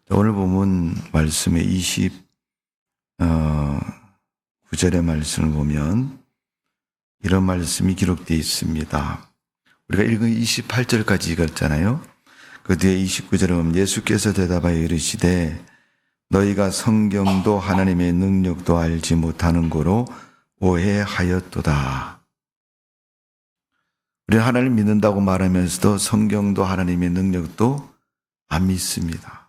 오늘 본문 말씀의 29절의 말씀을 보면 이런 말씀이 기록되어 있습니다. 우리가 읽은 28절까지 읽었잖아요. 그 뒤에 29절에 보면 예수께서 대답하여 이르시되 너희가 성경도 하나님의 능력도 알지 못하는 고로 오해하였도다. 우리는 하나님 믿는다고 말하면서도 성경도 하나님의 능력도 안 믿습니다.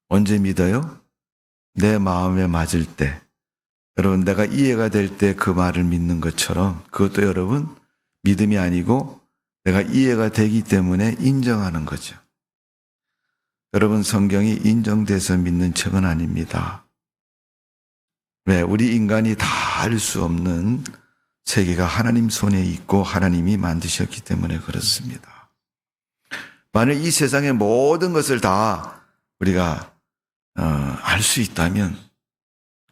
언제 믿어요? 내 마음에 맞을 때. 여러분, 내가 이해가 될 때 그 말을 믿는 것처럼 그것도 여러분 믿음이 아니고 내가 이해가 되기 때문에 인정하는 거죠. 여러분, 성경이 인정돼서 믿는 책은 아닙니다. 왜? 우리 인간이 다 알 수 없는 세계가 하나님 손에 있고 하나님이 만드셨기 때문에 그렇습니다. 만약 이 세상의 모든 것을 다 우리가 알 수 있다면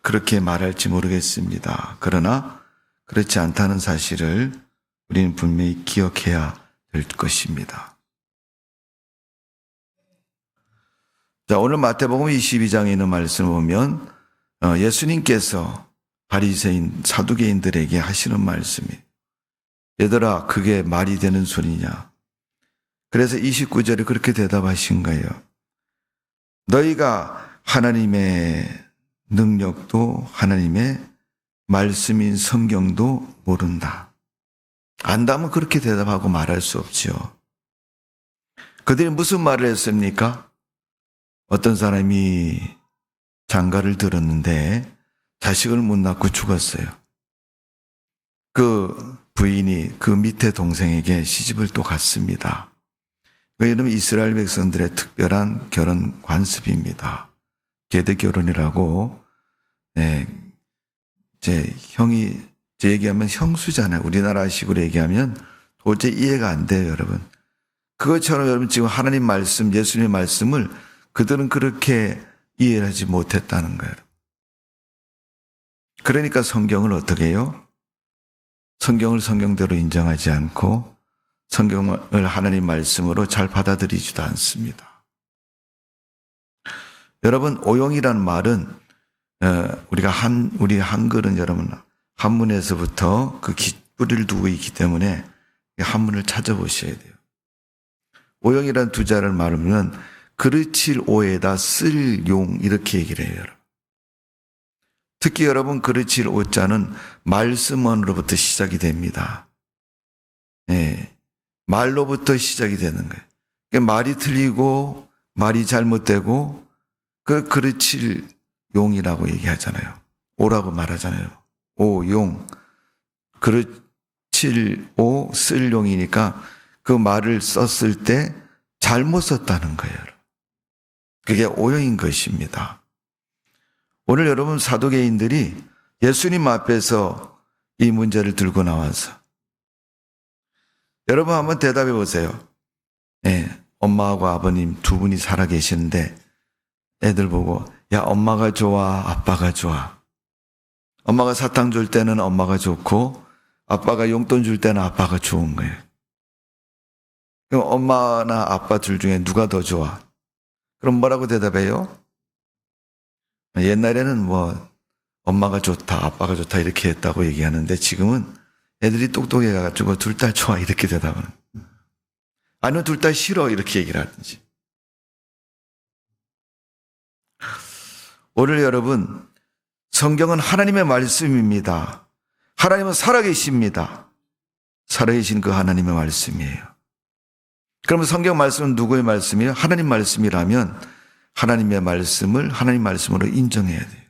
그렇게 말할지 모르겠습니다. 그러나 그렇지 않다는 사실을 우리는 분명히 기억해야 될 것입니다. 자, 오늘 마태복음 22장에 있는 말씀을 보면 예수님께서 바리새인 사두개인들에게 하시는 말씀이 얘들아 그게 말이 되는 소리냐. 그래서 29절에 그렇게 대답하신 거예요. 너희가 하나님의 능력도 하나님의 말씀인 성경도 모른다. 안다면 그렇게 대답하고 말할 수 없지요. 그들이 무슨 말을 했습니까? 어떤 사람이 장가를 들었는데 자식을 못 낳고 죽었어요. 그 부인이 그 밑에 동생에게 시집을 또 갔습니다. 이러면 이스라엘 백성들의 특별한 결혼 관습입니다. 계대 결혼이라고, 제 얘기하면 형수잖아요. 우리나라식으로 얘기하면 도저히 이해가 안 돼요, 여러분. 그것처럼 여러분 지금 하나님 말씀, 예수님의 말씀을 그들은 그렇게 이해하지 못했다는 거예요. 그러니까 성경을 어떻게 해요? 성경을 성경대로 인정하지 않고 성경을 하나님 말씀으로 잘 받아들이지도 않습니다. 여러분, 오용이라는 말은 우리 한글은 여러분 한문에서부터 그 뿌리를 두고 있기 때문에 한문을 찾아보셔야 돼요. 오용이라는 두 자를 말하면 그르칠 오에다 쓸 용 이렇게 얘기를 해요. 특히 여러분 그르칠 오자는 말씀원으로부터 시작이 됩니다. 말로부터 시작이 되는 거예요. 그러니까 말이 틀리고 말이 잘못되고 그 그르칠 용이라고 얘기하잖아요. 오라고 말하잖아요. 오, 용. 그르칠 오, 쓸 용이니까 그 말을 썼을 때 잘못 썼다는 거예요. 그게 오용인 것입니다. 오늘 여러분 사두개인들이 예수님 앞에서 이 문제를 들고 나와서 여러분 한번 대답해 보세요. 엄마하고 아버님 두 분이 살아 계시는데 애들 보고 야 엄마가 좋아 아빠가 좋아. 엄마가 사탕 줄 때는 엄마가 좋고 아빠가 용돈 줄 때는 아빠가 좋은 거예요. 그럼 엄마나 아빠 둘 중에 누가 더 좋아? 그럼 뭐라고 대답해요? 옛날에는 엄마가 좋다 아빠가 좋다 이렇게 했다고 얘기하는데 지금은 애들이 똑똑해가지고 둘 다 좋아 이렇게 대답하는, 아니면 둘 다 싫어 이렇게 얘기를 하든지. 오늘 여러분 성경은 하나님의 말씀입니다. 하나님은 살아계십니다. 살아계신 그 하나님의 말씀이에요. 그러면 성경 말씀은 누구의 말씀이에요? 하나님 말씀이라면 하나님의 말씀을 하나님 말씀으로 인정해야 돼요.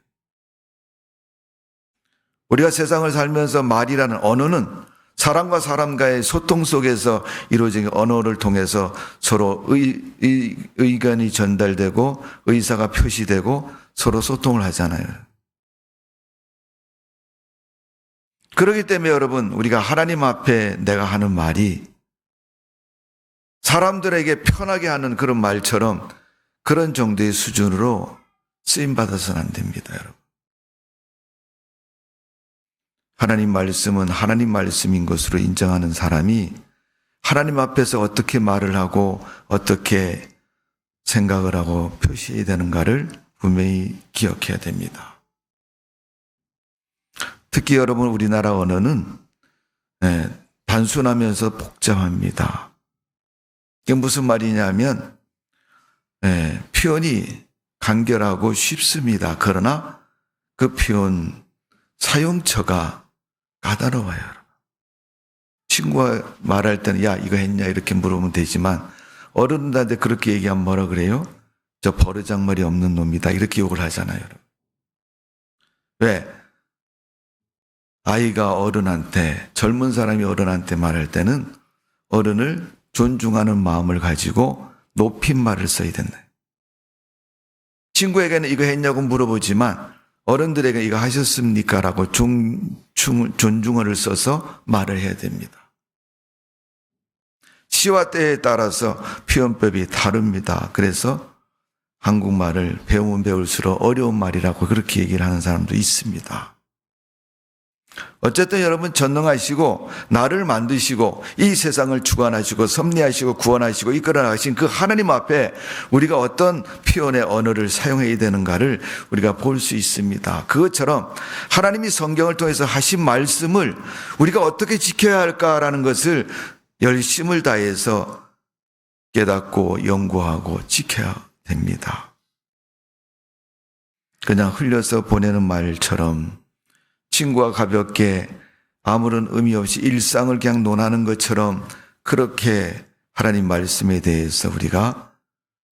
우리가 세상을 살면서 말이라는 언어는 사람과 사람과의 소통 속에서 이루어진 언어를 통해서 서로 의견이 전달되고 의사가 표시되고 서로 소통을 하잖아요. 그렇기 때문에 여러분 우리가 하나님 앞에 내가 하는 말이 사람들에게 편하게 하는 그런 말처럼 그런 정도의 수준으로 쓰임받아서는 안 됩니다, 여러분. 하나님 말씀은 하나님 말씀인 것으로 인정하는 사람이 하나님 앞에서 어떻게 말을 하고 어떻게 생각을 하고 표시해야 되는가를 분명히 기억해야 됩니다. 특히 여러분 우리나라 언어는 단순하면서 복잡합니다. 이게 무슨 말이냐면 표현이 간결하고 쉽습니다. 그러나 그 표현 사용처가 까다로워요. 친구가 말할 때는 야 이거 했냐 이렇게 물으면 되지만 어른들한테 그렇게 얘기하면 뭐라 그래요? 저 버르장머리 없는 놈이다 이렇게 욕을 하잖아요. 왜? 아이가 어른한테 젊은 사람이 어른한테 말할 때는 어른을 존중하는 마음을 가지고 높임말을 써야 된다. 친구에게는 이거 했냐고 물어보지만 어른들에게 이거 하셨습니까? 라고 존중어를 써서 말을 해야 됩니다. 시와 때에 따라서 표현법이 다릅니다. 그래서 한국말을 배우면 배울수록 어려운 말이라고 그렇게 얘기를 하는 사람도 있습니다. 어쨌든 여러분 전능하시고 나를 만드시고 이 세상을 주관하시고 섭리하시고 구원하시고 이끌어 나가신 그 하나님 앞에 우리가 어떤 표현의 언어를 사용해야 되는가를 우리가 볼 수 있습니다. 그것처럼 하나님이 성경을 통해서 하신 말씀을 우리가 어떻게 지켜야 할까라는 것을 열심을 다해서 깨닫고 연구하고 지켜야 됩니다. 그냥 흘려서 보내는 말처럼 친구와 가볍게 아무런 의미 없이 일상을 그냥 논하는 것처럼 그렇게 하나님 말씀에 대해서 우리가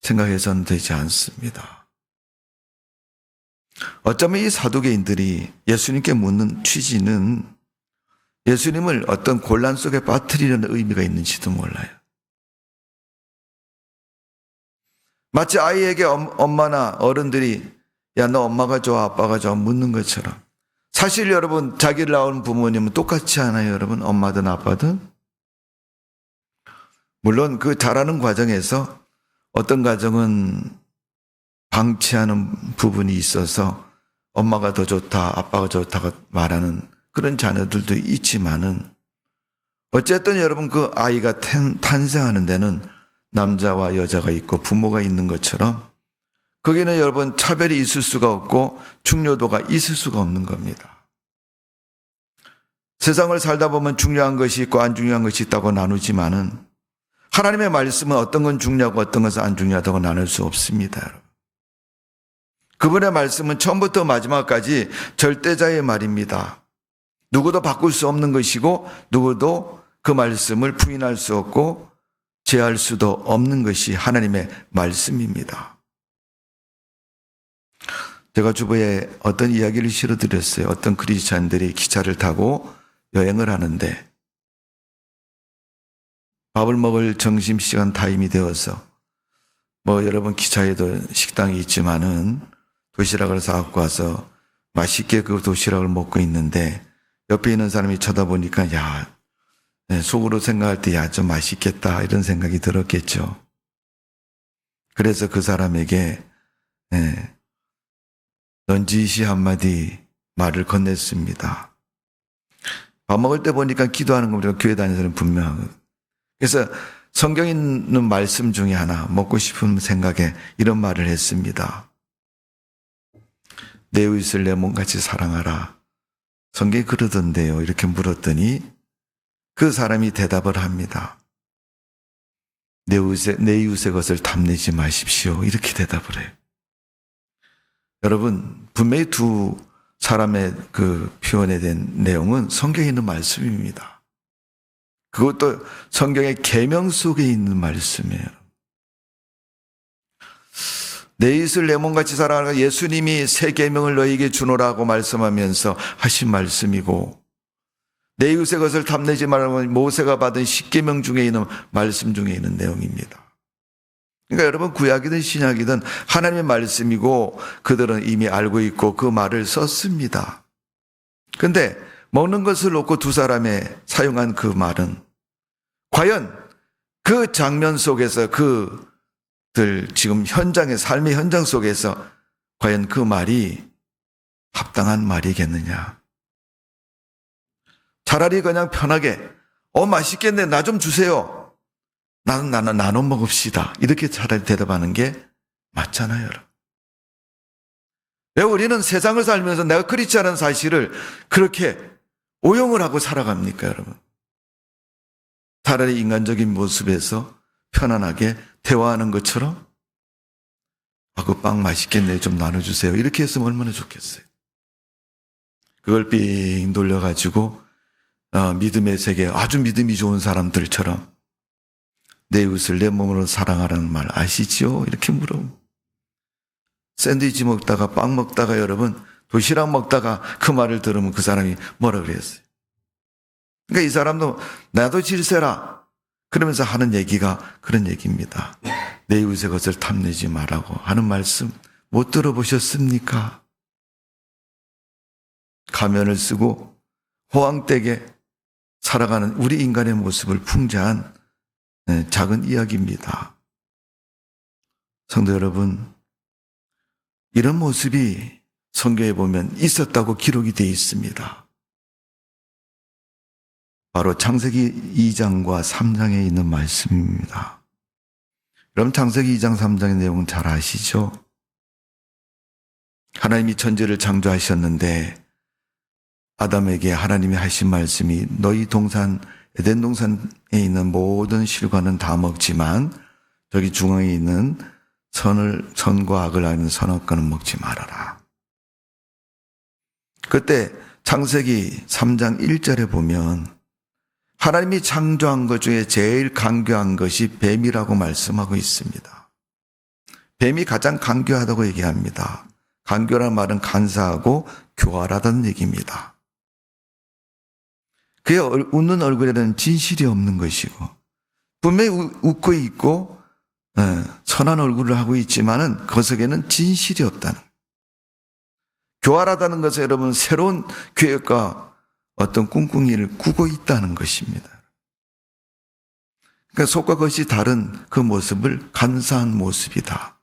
생각해서는 되지 않습니다. 어쩌면 이 사두개인들이 예수님께 묻는 취지는 예수님을 어떤 곤란 속에 빠뜨리려는 의미가 있는지도 몰라요. 마치 아이에게 엄마나 어른들이 야, 너 엄마가 좋아, 아빠가 좋아 묻는 것처럼 사실 여러분 자기를 낳은 부모님은 똑같지 않아요, 여러분? 엄마든 아빠든. 물론 그 자라는 과정에서 어떤 가정은 방치하는 부분이 있어서 엄마가 더 좋다, 아빠가 좋다고 말하는 그런 자녀들도 있지만은 어쨌든 여러분 그 아이가 탄생하는 데는 남자와 여자가 있고 부모가 있는 것처럼 거기는 여러분 차별이 있을 수가 없고 중요도가 있을 수가 없는 겁니다. 세상을 살다 보면 중요한 것이 있고 안 중요한 것이 있다고 나누지만은 하나님의 말씀은 어떤 건 중요하고 어떤 것은 안 중요하다고 나눌 수 없습니다. 여러분. 그분의 말씀은 처음부터 마지막까지 절대자의 말입니다. 누구도 바꿀 수 없는 것이고 누구도 그 말씀을 부인할 수 없고 제할 수도 없는 것이 하나님의 말씀입니다. 제가 주부에 어떤 이야기를 실어드렸어요. 어떤 크리스찬들이 기차를 타고 여행을 하는데 밥을 먹을 점심시간 타임이 되어서 여러분 기차에도 식당이 있지만은 도시락을 사갖고 와서 맛있게 그 도시락을 먹고 있는데 옆에 있는 사람이 쳐다보니까 속으로 생각할 때 좀 맛있겠다 이런 생각이 들었겠죠. 그래서 그 사람에게 넌지시 한마디 말을 건넸습니다. 밥 먹을 때 보니까 기도하는 겁니다. 교회 다니는 사람은 분명하거든요. 그래서 성경에 있는 말씀 중에 하나 먹고 싶은 생각에 이런 말을 했습니다. 내 이웃을 내 몸같이 사랑하라. 성경이 그러던데요. 이렇게 물었더니 그 사람이 대답을 합니다. 내 이웃의 것을 탐내지 마십시오. 이렇게 대답을 해요. 여러분 분명히 두 사람의 그 표현에 대한 내용은 성경에 있는 말씀입니다. 그것도 성경의 계명 속에 있는 말씀이에요. 내 이웃을 내 몸같이 사랑하라. 예수님이 새 계명을 너희에게 주노라고 말씀하면서 하신 말씀이고 내 이웃의 것을 탐내지 말라고 모세가 받은 십계명 중에 있는 말씀 중에 있는 내용입니다. 그러니까 여러분 구약이든 신약이든 하나님의 말씀이고 그들은 이미 알고 있고 그 말을 썼습니다. 그런데 먹는 것을 놓고 두 사람의 사용한 그 말은 과연 그 장면 속에서 그들 지금 삶의 현장 속에서 과연 그 말이 합당한 말이겠느냐. 차라리 그냥 편하게 맛있겠네 나 좀 주세요. 나는 나눠 먹읍시다. 이렇게 차라리 대답하는 게 맞잖아요, 여러분. 왜 우리는 세상을 살면서 내가 그렇지 않은 사실을 그렇게 오용을 하고 살아갑니까, 여러분? 차라리 인간적인 모습에서 편안하게 대화하는 것처럼 그 빵 맛있겠네, 좀 나눠주세요. 이렇게 했으면 얼마나 좋겠어요. 그걸 삥 돌려가지고 믿음의 세계, 아주 믿음이 좋은 사람들처럼 내 이웃을 내 몸으로 사랑하라는 말 아시죠? 이렇게 물어보면 샌드위치 먹다가 빵 먹다가 여러분 도시락 먹다가 그 말을 들으면 그 사람이 뭐라 그랬어요? 그러니까 이 사람도 나도 질세라 그러면서 하는 얘기가 그런 얘기입니다. 내 이웃의 것을 탐내지 말라고 하는 말씀 못 들어보셨습니까? 가면을 쓰고 호황되게 살아가는 우리 인간의 모습을 풍자한 작은 이야기입니다. 성도 여러분, 이런 모습이 성경에 보면 있었다고 기록이 되어 있습니다. 바로 창세기 2장과 3장에 있는 말씀입니다. 그럼 창세기 2장 3장의 내용은 잘 아시죠? 하나님이 천지를 창조하셨는데 아담에게 하나님이 하신 말씀이 너희 동산 에덴 동산에 있는 모든 실과는 다 먹지만 저기 중앙에 있는 선과 악을 아는 선악과는 먹지 말아라. 그때 창세기 3장 1절에 보면 하나님이 창조한 것 중에 제일 간교한 것이 뱀이라고 말씀하고 있습니다. 뱀이 가장 간교하다고 얘기합니다. 간교란 말은 간사하고 교활하다는 얘기입니다. 그의 웃는 얼굴에는 진실이 없는 것이고 분명히 웃고 있고 선한 얼굴을 하고 있지만은 그 속에는 진실이 없다는 거예요. 교활하다는 것은 여러분 새로운 계획과 어떤 꿍꿍이를 꾸고 있다는 것입니다. 그러니까 속과 겉이 다른 그 모습을 간사한 모습이다.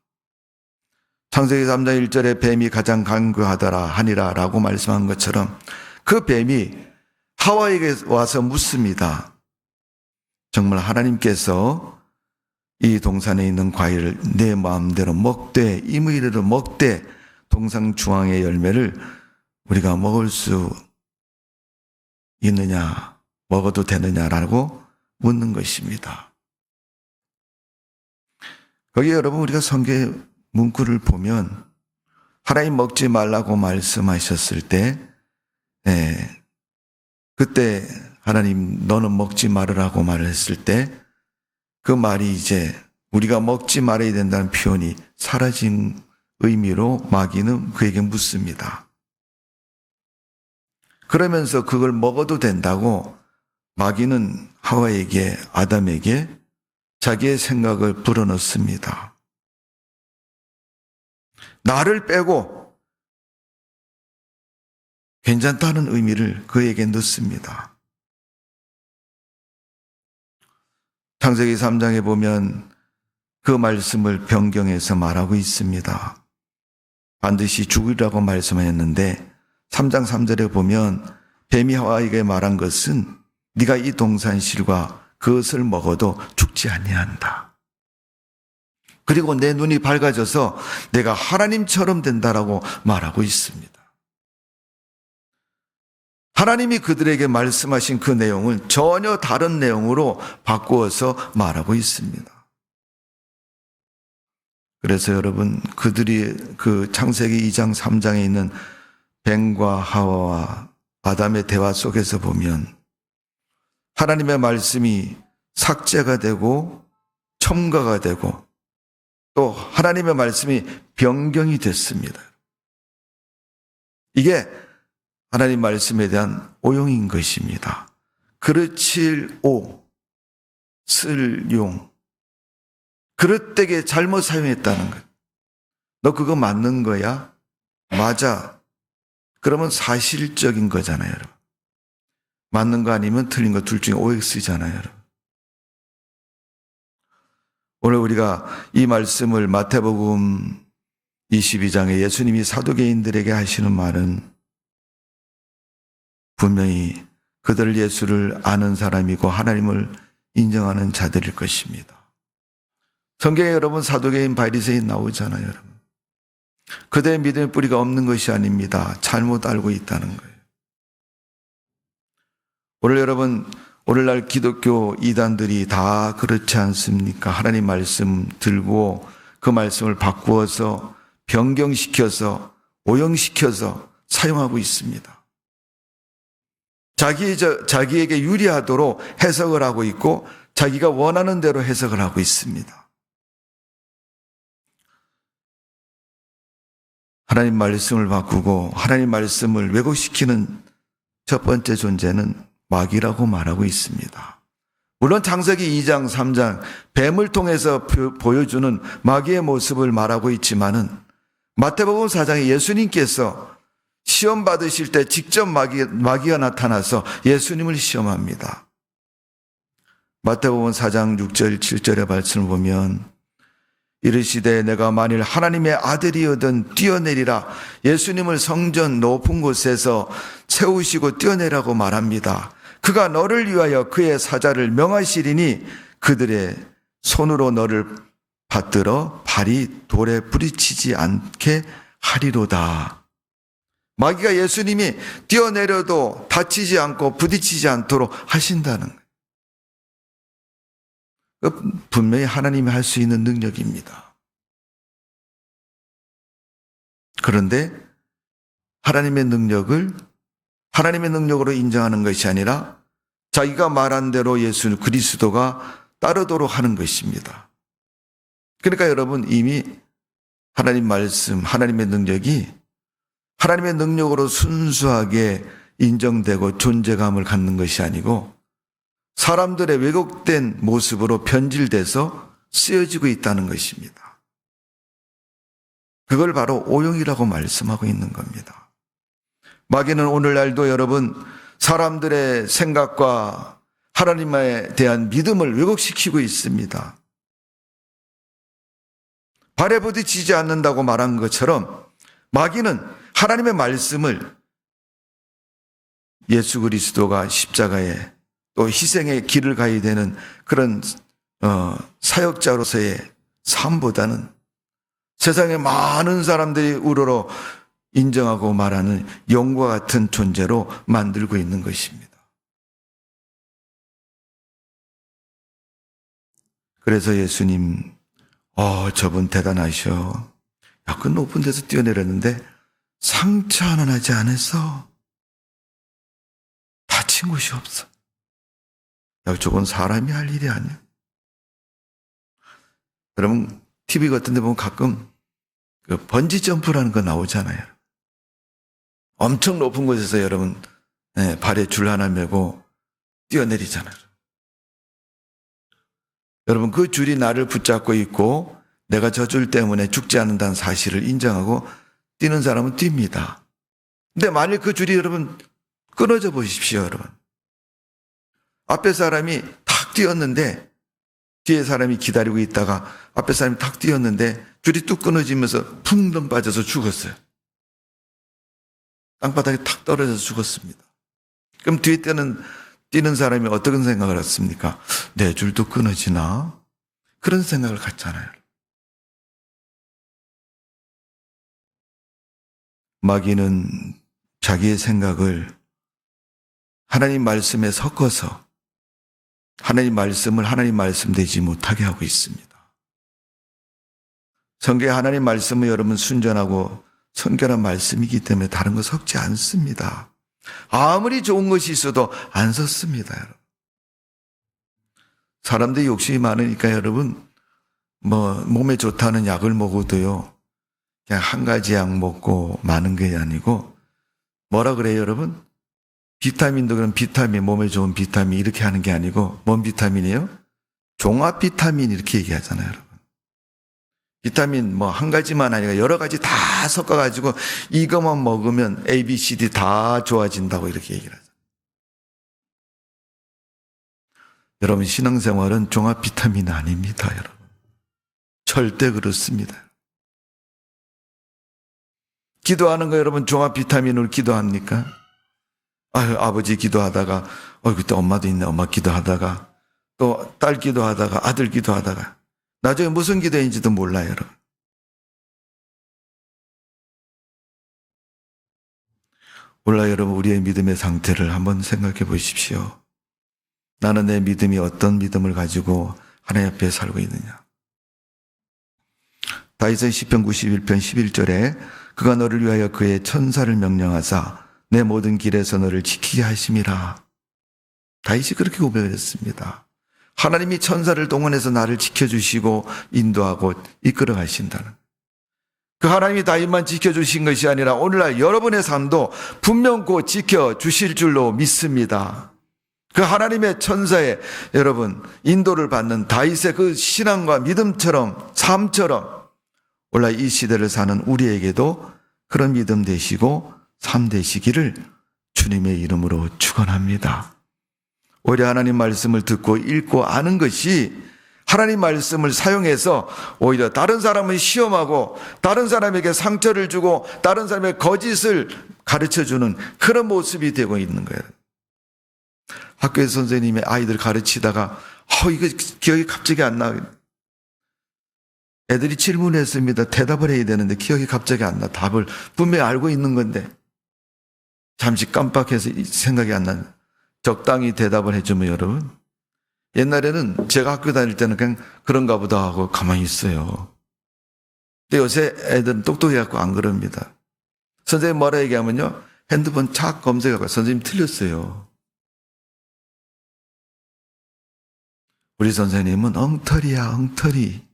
창세기 3장 1절에 뱀이 가장 간교하더라 하니라 라고 말씀한 것처럼 그 뱀이 하와에게 와서 묻습니다. 정말 하나님께서 이 동산에 있는 과일을 내 마음대로 먹되 임의대로 먹되 동산 중앙의 열매를 우리가 먹을 수 있느냐, 먹어도 되느냐라고 묻는 것입니다. 거기에 여러분 우리가 성경의 문구를 보면 하나님 먹지 말라고 말씀하셨을 때 그때 하나님 너는 먹지 말으라고 말을 했을 때 그 말이 이제 우리가 먹지 말아야 된다는 표현이 사라진 의미로 마귀는 그에게 묻습니다. 그러면서 그걸 먹어도 된다고 마귀는 하와에게 아담에게 자기의 생각을 불어넣습니다. 나를 빼고 괜찮다는 의미를 그에게 넣습니다. 창세기 3장에 보면 그 말씀을 변경해서 말하고 있습니다. 반드시 죽으리라고 말씀하였는데 3장 3절에 보면 뱀이 하와에게 말한 것은 네가 이 동산실과 그것을 먹어도 죽지 아니한다. 그리고 내 눈이 밝아져서 내가 하나님처럼 된다라고 말하고 있습니다. 하나님이 그들에게 말씀하신 그 내용을 전혀 다른 내용으로 바꾸어서 말하고 있습니다. 그래서 여러분 그들이 그 창세기 2장 3장에 있는 뱀과 하와와 아담의 대화 속에서 보면 하나님의 말씀이 삭제가 되고 첨가가 되고 또 하나님의 말씀이 변경이 됐습니다. 이게 하나님 말씀에 대한 오용인 것입니다. 그르칠 오, 쓸 용. 그릇되게 잘못 사용했다는 것. 너 그거 맞는 거야? 맞아. 그러면 사실적인 거잖아요, 여러분. 맞는 거 아니면 틀린 거 둘 중에 OX잖아요, 여러분. 오늘 우리가 이 말씀을 마태복음 22장에 예수님이 사두개인들에게 하시는 말은 분명히 그들 예수를 아는 사람이고 하나님을 인정하는 자들일 것입니다. 성경에 여러분 사도계인 바리새인 나오잖아요. 여러분. 그들의 믿음의 뿌리가 없는 것이 아닙니다. 잘못 알고 있다는 거예요. 오늘 여러분, 오늘날 기독교 이단들이 다 그렇지 않습니까? 하나님 말씀 들고 그 말씀을 바꾸어서 변경시켜서 오용시켜서 사용하고 있습니다. 자기에게 유리하도록 해석을 하고 있고 자기가 원하는 대로 해석을 하고 있습니다. 하나님 말씀을 바꾸고 하나님 말씀을 왜곡시키는 첫 번째 존재는 마귀라고 말하고 있습니다. 물론 창세기 2장, 3장 뱀을 통해서 보여주는 마귀의 모습을 말하고 있지만은 마태복음 4장에 예수님께서 시험 받으실 때 직접 마귀가 나타나서 예수님을 시험합니다. 마태복음 4장 6절, 7절의 말씀을 보면 이르시되 내가 만일 하나님의 아들이거든 뛰어내리라. 예수님을 성전 높은 곳에서 세우시고 뛰어내라고 말합니다. 그가 너를 위하여 그의 사자를 명하시리니 그들의 손으로 너를 받들어 발이 돌에 부딪히지 않게 하리로다. 마귀가 예수님이 뛰어내려도 다치지 않고 부딪히지 않도록 하신다는 거예요. 분명히 하나님이 할 수 있는 능력입니다. 그런데 하나님의 능력으로 인정하는 것이 아니라 자기가 말한 대로 예수 그리스도가 따르도록 하는 것입니다. 그러니까 여러분 이미 하나님 말씀, 하나님의 능력이 하나님의 능력으로 순수하게 인정되고 존재감을 갖는 것이 아니고 사람들의 왜곡된 모습으로 변질돼서 쓰여지고 있다는 것입니다. 그걸 바로 오용이라고 말씀하고 있는 겁니다. 마귀는 오늘날도 여러분 사람들의 생각과 하나님에 대한 믿음을 왜곡시키고 있습니다. 발에 부딪히지 않는다고 말한 것처럼 마귀는 하나님의 말씀을 예수 그리스도가 십자가에 또 희생의 길을 가야 되는 그런 사역자로서의 삶보다는 세상에 많은 사람들이 우러러 인정하고 말하는 영과 같은 존재로 만들고 있는 것입니다. 그래서 예수님, 저분 대단하셔. 그 높은 데서 뛰어내렸는데 상처 하나 나지 않았어. 다친 곳이 없어. 저건 사람이 할 일이 아니야. 여러분 TV 같은 데 보면 가끔 그 번지 점프라는 거 나오잖아요. 엄청 높은 곳에서 여러분 발에 줄 하나 메고 뛰어내리잖아요. 여러분 그 줄이 나를 붙잡고 있고 내가 저 줄 때문에 죽지 않는다는 사실을 인정하고 뛰는 사람은 뜁니다. 근데 만일 그 줄이 여러분 끊어져 보십시오. 여러분 앞에 사람이 탁 뛰었는데 뒤에 사람이 기다리고 있다가 앞에 사람이 탁 뛰었는데 줄이 뚝 끊어지면서 풍덩 빠져서 죽었어요. 땅바닥에 탁 떨어져서 죽었습니다. 그럼 뒤에 뛰는 사람이 어떤 생각을 했습니까? 내 줄도 끊어지나? 그런 생각을 갖잖아요. 마귀는 자기의 생각을 하나님 말씀에 섞어서 하나님 말씀을 하나님 말씀 되지 못하게 하고 있습니다. 성경의 하나님 말씀은 여러분 순전하고 성결한 말씀이기 때문에 다른 거 섞지 않습니다. 아무리 좋은 것이 있어도 안 섞습니다. 여러분. 사람들이 욕심이 많으니까 여러분 몸에 좋다는 약을 먹어도요 그냥 한 가지 약 먹고 많은 게 아니고 뭐라 그래요 여러분? 비타민도 그럼 비타민, 몸에 좋은 비타민 이렇게 하는 게 아니고 뭔 비타민이에요? 종합 비타민 이렇게 얘기하잖아요, 여러분. 비타민 한 가지만 아니라 여러 가지 다 섞어가지고 이것만 먹으면 A, B, C, D 다 좋아진다고 이렇게 얘기를 하죠. 여러분 신앙생활은 종합 비타민 아닙니다, 여러분. 절대 그렇습니다. 기도하는 거 여러분 종합 비타민으로 기도합니까? 아버지 기도하다가 그때 엄마도 있네. 엄마 기도하다가 또 딸 기도하다가 아들 기도하다가 나중에 무슨 기도인지도 몰라요, 여러분. 몰라요, 여러분. 우리의 믿음의 상태를 한번 생각해 보십시오. 나는 내 믿음이 어떤 믿음을 가지고 하나님 앞에 살고 있느냐. 다윗은 시편 91편 11절에 그가 너를 위하여 그의 천사를 명령하사 내 모든 길에서 너를 지키게 하심이라. 다윗이 그렇게 고백을 했습니다. 하나님이 천사를 동원해서 나를 지켜주시고 인도하고 이끌어 가신다는. 그 하나님이 다윗만 지켜주신 것이 아니라 오늘날 여러분의 삶도 분명 곧 지켜주실 줄로 믿습니다. 그 하나님의 천사의 여러분 인도를 받는 다윗의 그 신앙과 믿음처럼 삶처럼 오늘날 이 시대를 사는 우리에게도 그런 믿음 되시고 삶 되시기를 주님의 이름으로 축원합니다. 오히려 하나님 말씀을 듣고 읽고 아는 것이 하나님 말씀을 사용해서 오히려 다른 사람을 시험하고 다른 사람에게 상처를 주고 다른 사람의 거짓을 가르쳐주는 그런 모습이 되고 있는 거예요. 학교에서 선생님이 아이들 가르치다가 이거 기억이 갑자기 안 나. 애들이 질문했습니다. 대답을 해야 되는데 기억이 갑자기 안 나. 답을 분명히 알고 있는 건데 잠시 깜빡해서 생각이 안 나는. 적당히 대답을 해주면 여러분, 옛날에는 제가 학교 다닐 때는 그냥 그런가 보다 하고 가만히 있어요. 근데 요새 애들은 똑똑해갖고 안 그럽니다. 선생님 뭐라 얘기하면요, 핸드폰 착 검색하고 선생님 틀렸어요. 우리 선생님은 엉터리야, 엉터리.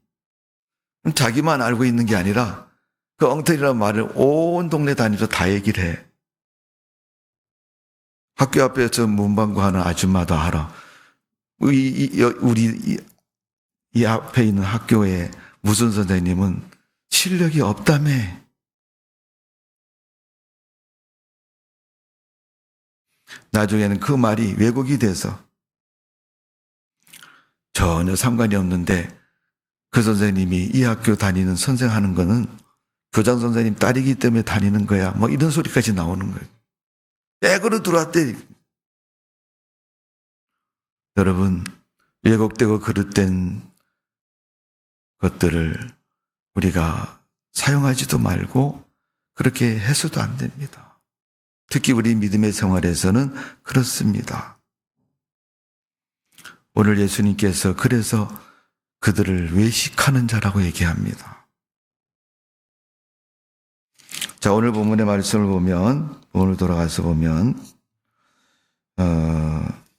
자기만 알고 있는 게 아니라 그 엉터리라는 말을 온 동네 다니면서 다 얘기를 해. 학교 앞에서 문방구하는 아줌마도 알아. 우리 이 앞에 있는 학교에 무슨 선생님은 실력이 없다며. 나중에는 그 말이 왜곡이 돼서 전혀 상관이 없는데 그 선생님이 이 학교 다니는 선생하는 거는 교장 선생님 딸이기 때문에 다니는 거야. 뭐 이런 소리까지 나오는 거예요. 백으로 들어왔대. 여러분, 왜곡되고 그릇된 것들을 우리가 사용하지도 말고 그렇게 해서도 안 됩니다. 특히 우리 믿음의 생활에서는 그렇습니다. 오늘 예수님께서 그래서 그들을 외식하는 자라고 얘기합니다. 자, 오늘 본문의 말씀을 보면, 오늘 돌아가서 보면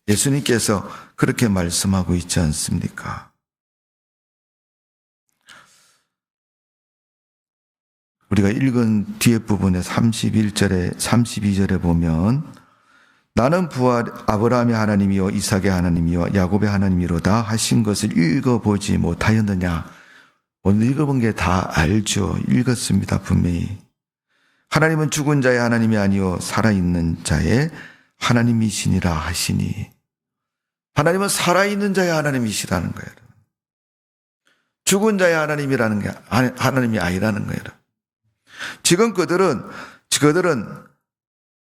예수님께서 그렇게 말씀하고 있지 않습니까? 우리가 읽은 뒤에 부분에 31절에 32절에 보면 나는 부활 아브라함의 하나님이요 이삭의 하나님이요 야곱의 하나님이로다 하신 것을 읽어보지 못하였느냐. 오늘 읽어본 게 다 알죠. 읽었습니다. 분명히. 하나님은 죽은 자의 하나님이 아니요 살아있는 자의 하나님이시니라 하시니. 하나님은 살아있는 자의 하나님이시라는 거예요. 죽은 자의 하나님이라는 게 하나님이 아니라는 거예요. 지금 그들은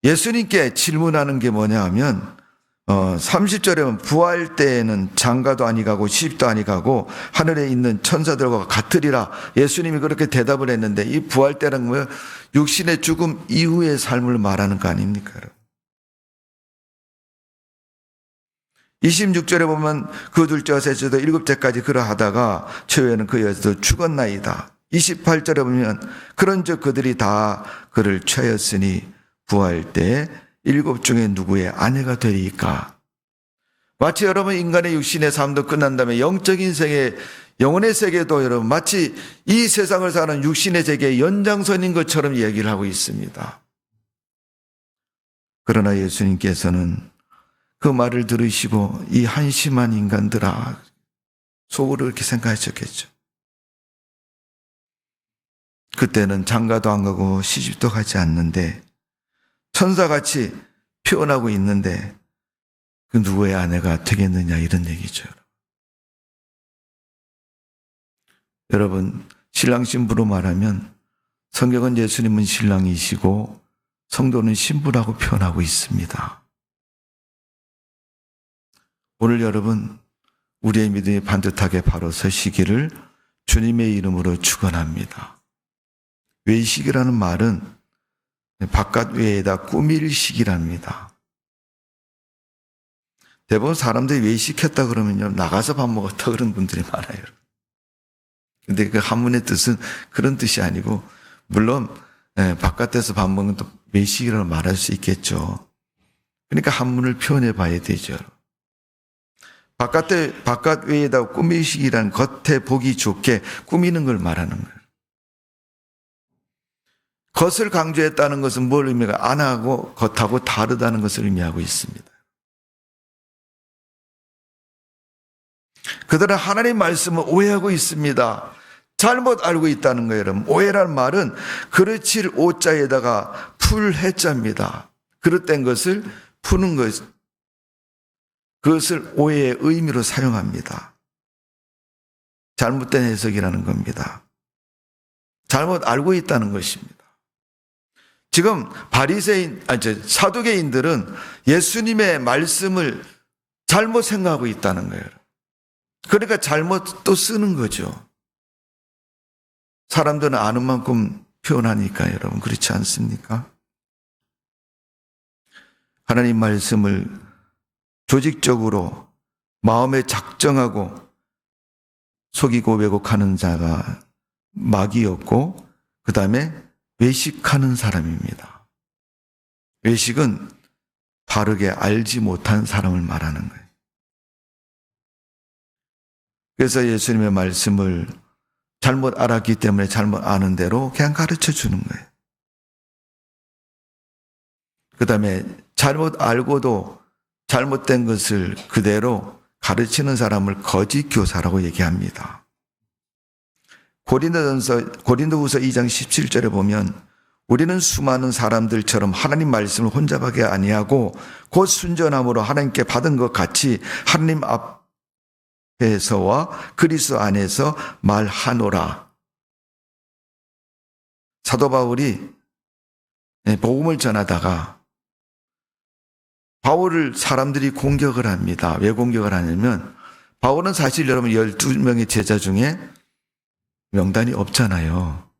예수님께 질문하는 게 뭐냐 하면 30절에 보면 부활 때에는 장가도 아니가고 시집도 아니가고 하늘에 있는 천사들과 같으리라. 예수님이 그렇게 대답을 했는데 이 부활 때는 뭐예요? 육신의 죽음 이후의 삶을 말하는 거 아닙니까? 26절에 보면 그 둘째와 셋째도 일곱째까지 그러하다가 최후에는 그 여자도 죽었나이다. 28절에 보면 그런즉 그들이 다 그를 취하였으니 부활 때 일곱 중에 누구의 아내가 되리까? 마치 여러분 인간의 육신의 삶도 끝난 다음에 영적인 세계, 영혼의 세계도 여러분 마치 이 세상을 사는 육신의 세계의 연장선인 것처럼 이야기를 하고 있습니다. 그러나 예수님께서는 그 말을 들으시고 이 한심한 인간들아 속으로 이렇게 생각하셨겠죠. 그때는 장가도 안 가고 시집도 가지 않는데 천사같이 표현하고 있는데 그 누구의 아내가 되겠느냐 이런 얘기죠. 여러분 신랑 신부로 말하면 성경은 예수님은 신랑이시고 성도는 신부라고 표현하고 있습니다. 오늘 여러분 우리의 믿음이 반듯하게 바로 서시기를 주님의 이름으로 축원합니다. 외식이라는 말은 바깥 외에다 꾸밀 식이랍니다. 대부분 사람들이 외식했다 그러면요, 나가서 밥 먹었다 그런 분들이 많아요. 근데 그 한문의 뜻은 그런 뜻이 아니고, 물론 바깥에서 밥 먹는 또 외식이라고 말할 수 있겠죠. 그러니까 한문을 표현해 봐야 되죠. 바깥 외에다 꾸미식이란 겉에 보기 좋게 꾸미는 걸 말하는 거예요. 겉을 강조했다는 것은 뭘 의미가, 안하고 겉하고 다르다는 것을 의미하고 있습니다. 그들은 하나님 말씀을 오해하고 있습니다. 잘못 알고 있다는 거예요, 여러분. 오해란 말은 그릇칠 오자에다가 풀 해자입니다. 그릇된 것을 푸는 것, 그것을 오해의 의미로 사용합니다. 잘못된 해석이라는 겁니다. 잘못 알고 있다는 것입니다. 지금 사두개인들은 예수님의 말씀을 잘못 생각하고 있다는 거예요. 그러니까 잘못 또 쓰는 거죠. 사람들은 아는 만큼 표현하니까, 여러분, 그렇지 않습니까? 하나님 말씀을 조직적으로 마음에 작정하고 속이고 왜곡하는 자가 마귀였고, 그 다음에 외식하는 사람입니다. 외식은 바르게 알지 못한 사람을 말하는 거예요. 그래서 예수님의 말씀을 잘못 알았기 때문에 잘못 아는 대로 그냥 가르쳐 주는 거예요. 그 다음에 잘못 알고도 잘못된 것을 그대로 가르치는 사람을 거짓 교사라고 얘기합니다. 고린도후서 2장 17절에 보면, 우리는 수많은 사람들처럼 하나님 말씀을 혼잡하게 아니하고 곧 순전함으로 하나님께 받은 것 같이 하나님 앞에서와 그리스도 안에서 말하노라. 사도 바울이 복음을 전하다가 바울을 사람들이 공격을 합니다. 왜 공격을 하냐면, 바울은 사실 여러분 12명의 제자 중에 명단이 없잖아요.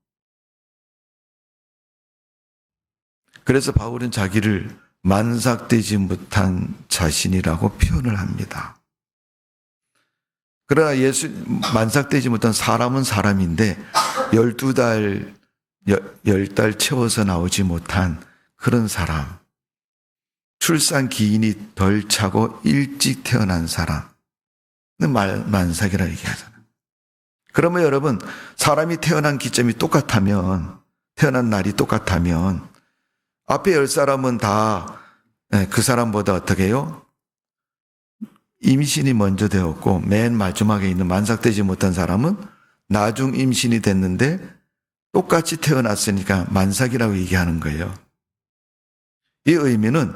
그래서 바울은 자기를 만삭되지 못한 자신이라고 표현을 합니다. 그러나 만삭되지 못한 사람은 사람인데 12달, 10달 채워서 나오지 못한 그런 사람, 출산 기인이 덜 차고 일찍 태어난 사람, 만삭이라 얘기하잖아요. 그러면 여러분, 사람이 태어난 기점이 똑같다면, 태어난 날이 똑같다면 앞에 10사람은 다 그 사람보다 어떻게 해요? 임신이 먼저 되었고, 맨 마지막에 있는 만삭되지 못한 사람은 나중 임신이 됐는데 똑같이 태어났으니까 만삭이라고 얘기하는 거예요. 이 의미는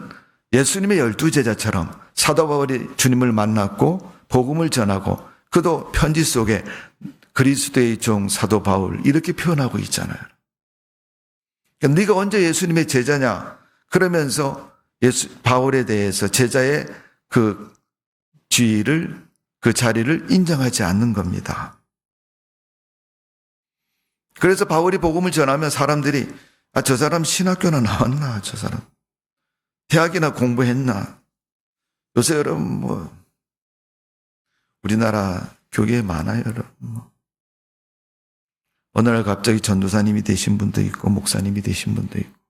예수님의 12제자처럼 사도 바울이 주님을 만났고 복음을 전하고, 그도 편지 속에 그리스도의 종 사도 바울 이렇게 표현하고 있잖아요. 그러니까 네가 언제 예수님의 제자냐? 그러면서 바울에 대해서 제자의 그 지위를, 그 자리를 인정하지 않는 겁니다. 그래서 바울이 복음을 전하면 사람들이, 저 사람 신학교나 나왔나? 저 사람 대학이나 공부했나? 요새 여러분 우리나라 교계에 많아요, 여러분. 어느 날 갑자기 전도사님이 되신 분도 있고 목사님이 되신 분도 있고.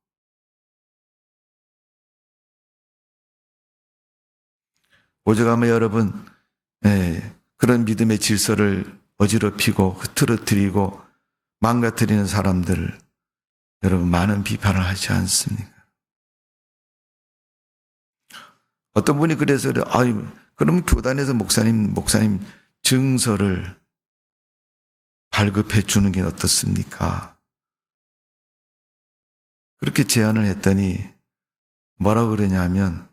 오죽하면 여러분, 그런 믿음의 질서를 어지럽히고 흐트러뜨리고 망가뜨리는 사람들을 여러분 많은 비판을 하지 않습니까? 어떤 분이 그래서 그럼 교단에서 목사님 증서를 발급해 주는 게 어떻습니까? 그렇게 제안을 했더니 뭐라고 그러냐면,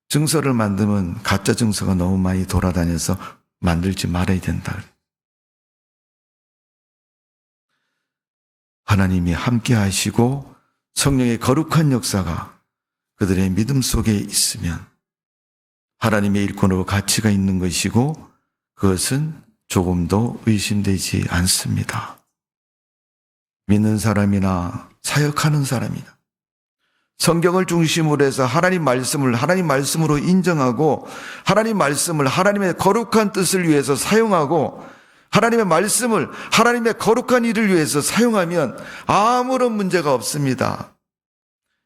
증서를 만들면 가짜 증서가 너무 많이 돌아다녀서 만들지 말아야 된다. 하나님이 함께 하시고 성령의 거룩한 역사가 그들의 믿음 속에 있으면 하나님의 일꾼으로 가치가 있는 것이고, 그것은 조금도 의심되지 않습니다. 믿는 사람이나 사역하는 사람이나 성경을 중심으로 해서 하나님 말씀을 하나님 말씀으로 인정하고 하나님 말씀을 하나님의 거룩한 뜻을 위해서 사용하고 하나님의 말씀을 하나님의 거룩한 일을 위해서 사용하면 아무런 문제가 없습니다.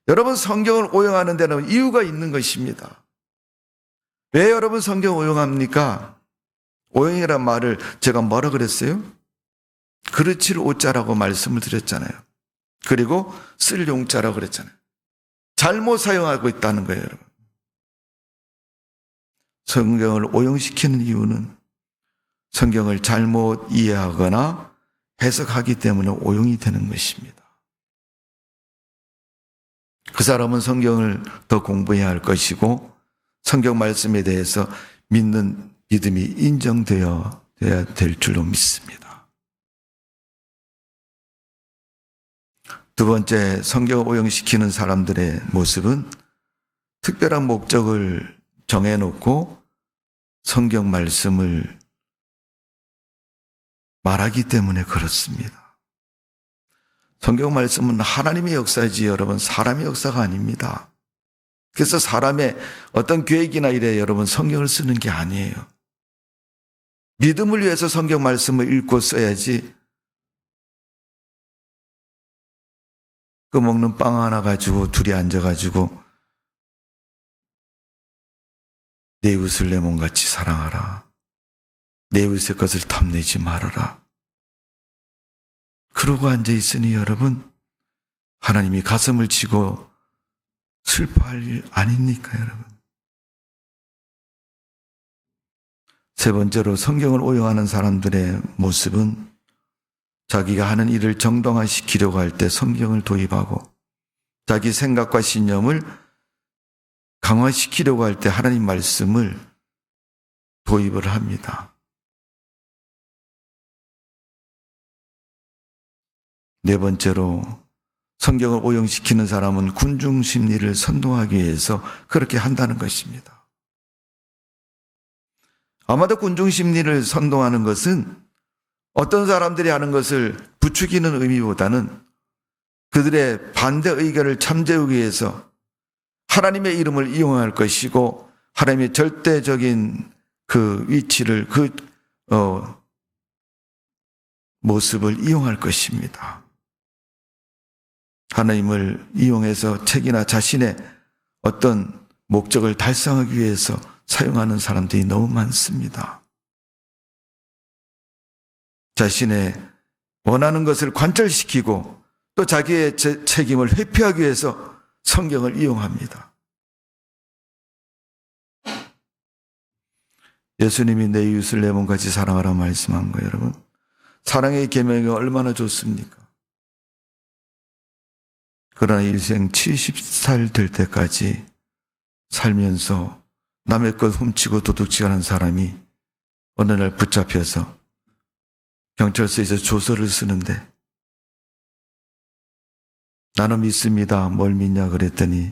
여러분, 성경을 오용하는 데는 이유가 있는 것입니다. 왜 여러분 성경을 오용합니까? 오용이란 말을 제가 뭐라 그랬어요? 그르칠 오자라고 말씀을 드렸잖아요. 그리고 쓸 용자라고 그랬잖아요. 잘못 사용하고 있다는 거예요, 여러분. 성경을 오용시키는 이유는 성경을 잘못 이해하거나 해석하기 때문에 오용이 되는 것입니다. 그 사람은 성경을 더 공부해야 할 것이고 성경 말씀에 대해서 믿는 믿음이 인정되어야 될 줄로 믿습니다. 두 번째, 성경을 오용시키는 사람들의 모습은 특별한 목적을 정해놓고 성경 말씀을 말하기 때문에 그렇습니다. 성경 말씀은 하나님의 역사이지 여러분 사람의 역사가 아닙니다. 그래서 사람의 어떤 계획이나 이래 여러분 성경을 쓰는 게 아니에요. 믿음을 위해서 성경 말씀을 읽고 써야지 그 먹는 빵 하나 가지고 둘이 앉아가지고 내 이웃을 내 몸같이 사랑하라. 내 이웃의 것을 탐내지 말아라. 그러고 앉아있으니 여러분 하나님이 가슴을 치고 슬퍼할 일 아닙니까 여러분? 세 번째로 성경을 오용하는 사람들의 모습은 자기가 하는 일을 정당화시키려고 할 때 성경을 도입하고 자기 생각과 신념을 강화시키려고 할 때 하나님 말씀을 도입을 합니다. 네 번째로 성경을 오용시키는 사람은 군중 심리를 선동하기 위해서 그렇게 한다는 것입니다. 아마도 군중 심리를 선동하는 것은 어떤 사람들이 하는 것을 부추기는 의미보다는 그들의 반대 의견을 잠재우기 위해서 하나님의 이름을 이용할 것이고 하나님의 절대적인 그 위치를 모습을 이용할 것입니다. 하나님을 이용해서 책이나 자신의 어떤 목적을 달성하기 위해서 사용하는 사람들이 너무 많습니다. 자신의 원하는 것을 관철시키고 또 자기의 책임을 회피하기 위해서 성경을 이용합니다. 예수님이 내 이웃을 내 몸같이 사랑하라 말씀한 거예요, 여러분. 사랑의 계명이 얼마나 좋습니까? 그러나 일생 70살 될 때까지 살면서 남의 것 훔치고 도둑질하는 사람이 어느 날 붙잡혀서 경찰서에서 조서를 쓰는데 나는 믿습니다. 뭘 믿냐 그랬더니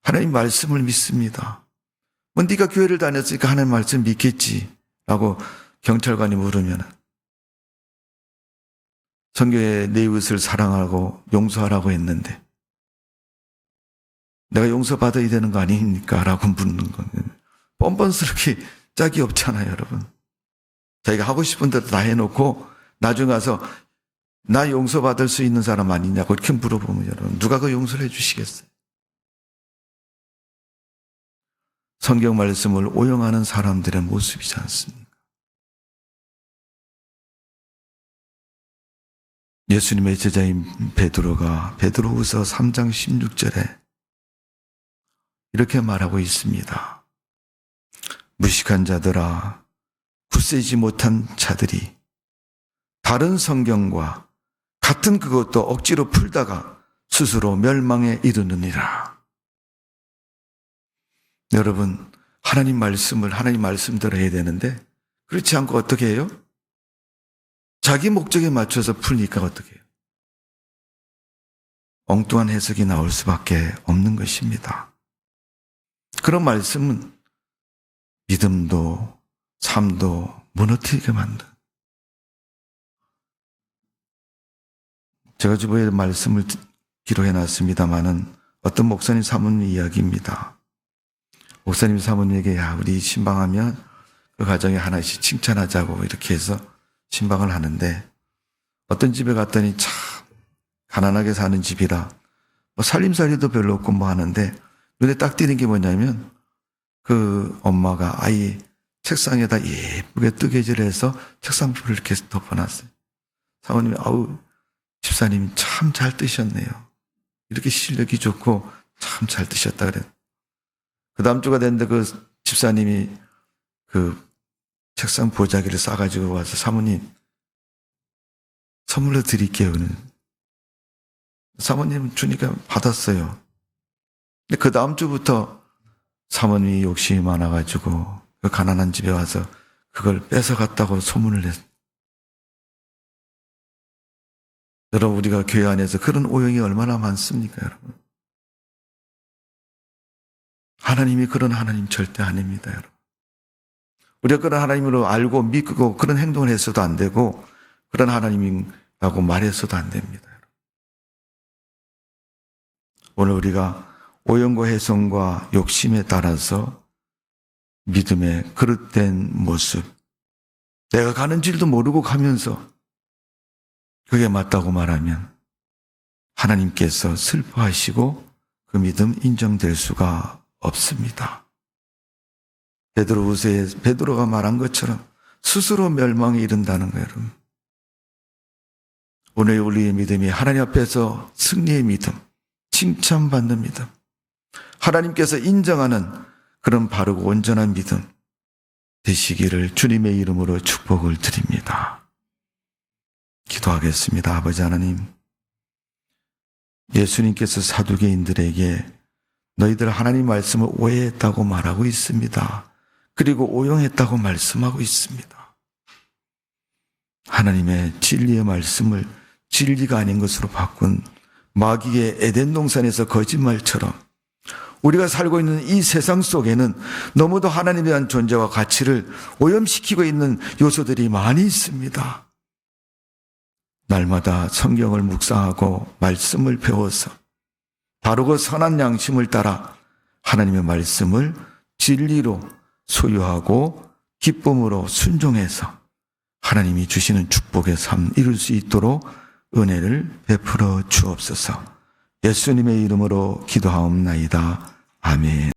하나님 말씀을 믿습니다. 뭐 네가 교회를 다녔으니까 하나님 말씀 믿겠지 라고 경찰관이 물으면 성경에 내 이웃을 사랑하고 용서하라고 했는데 내가 용서받아야 되는 거 아닙니까? 라고 묻는 거는 뻔뻔스럽게 짝이 없잖아요, 여러분. 자기가 하고 싶은 대로 다 해놓고 나중에 가서 나 용서받을 수 있는 사람 아니냐고 이렇게 물어보면 여러분 누가 그 용서를 해주시겠어요? 성경 말씀을 오용하는 사람들의 모습이지 않습니까? 예수님의 제자인 베드로가 베드로후서 3장 16절에 이렇게 말하고 있습니다. 무식한 자들아, 굳세지 못한 자들이 다른 성경과 같은 그것도 억지로 풀다가 스스로 멸망에 이르느니라. 여러분, 하나님 말씀을 하나님 말씀대로 해야 되는데 그렇지 않고 어떻게 해요? 자기 목적에 맞춰서 풀니까 어떻게 해요? 엉뚱한 해석이 나올 수밖에 없는 것입니다. 그런 말씀은 믿음도 삶도 무너뜨리게 만든. 제가 주보에 말씀을 기록해놨습니다마는 어떤 목사님 사모님 이야기입니다. 목사님 사모님에게 우리 신방하면 그 가정에 하나씩 칭찬하자고 이렇게 해서 신방을 하는데 어떤 집에 갔더니 참 가난하게 사는 집이라 살림살이도 별로 없고 뭐 하는데 눈에 딱 띄는 게 뭐냐면 그 엄마가 아이 책상에다 예쁘게 뜨개질해서 책상불을 이렇게 덮어놨어요. 사모님이 집사님이 참 잘 뜨셨네요. 이렇게 실력이 좋고 참 잘 뜨셨다 그래. 그 다음 주가 됐는데 그 집사님이 그 책상 보자기를 싸가지고 와서 사모님 선물로 드릴게요. 사모님 주니까 받았어요. 근데 그 다음 주부터 사모님이 욕심이 많아가지고 그 가난한 집에 와서 그걸 뺏어갔다고 소문을 냈어요. 여러분, 우리가 교회 안에서 그런 오용이 얼마나 많습니까, 여러분? 하나님이 그런 하나님 절대 아닙니다, 여러분. 우리가 그런 하나님으로 알고 믿고 그런 행동을 했어도 안 되고 그런 하나님이라고 말했어도 안 됩니다, 여러분. 오늘 우리가 오용과 훼손과 욕심에 따라서 믿음의 그릇된 모습, 내가 가는 길도 모르고 가면서 그게 맞다고 말하면 하나님께서 슬퍼하시고 그 믿음 인정될 수가 없습니다. 베드로가 말한 것처럼 스스로 멸망에 이른다는 거예요, 여러분. 오늘 우리의 믿음이 하나님 앞에서 승리의 믿음, 칭찬받는 믿음, 하나님께서 인정하는 그런 바르고 온전한 믿음 되시기를 주님의 이름으로 축복을 드립니다. 기도하겠습니다. 아버지 하나님, 예수님께서 사두개인들에게 너희들 하나님 말씀을 오해했다고 말하고 있습니다. 그리고 오용했다고 말씀하고 있습니다. 하나님의 진리의 말씀을 진리가 아닌 것으로 바꾼 마귀의 에덴 동산에서 거짓말처럼 우리가 살고 있는 이 세상 속에는 너무도 하나님에 대한 존재와 가치를 오염시키고 있는 요소들이 많이 있습니다. 날마다 성경을 묵상하고 말씀을 배워서 바르고 선한 양심을 따라 하나님의 말씀을 진리로 소유하고 기쁨으로 순종해서 하나님이 주시는 축복의 삶 이룰 수 있도록 은혜를 베풀어 주옵소서. 예수님의 이름으로 기도하옵나이다. 아멘.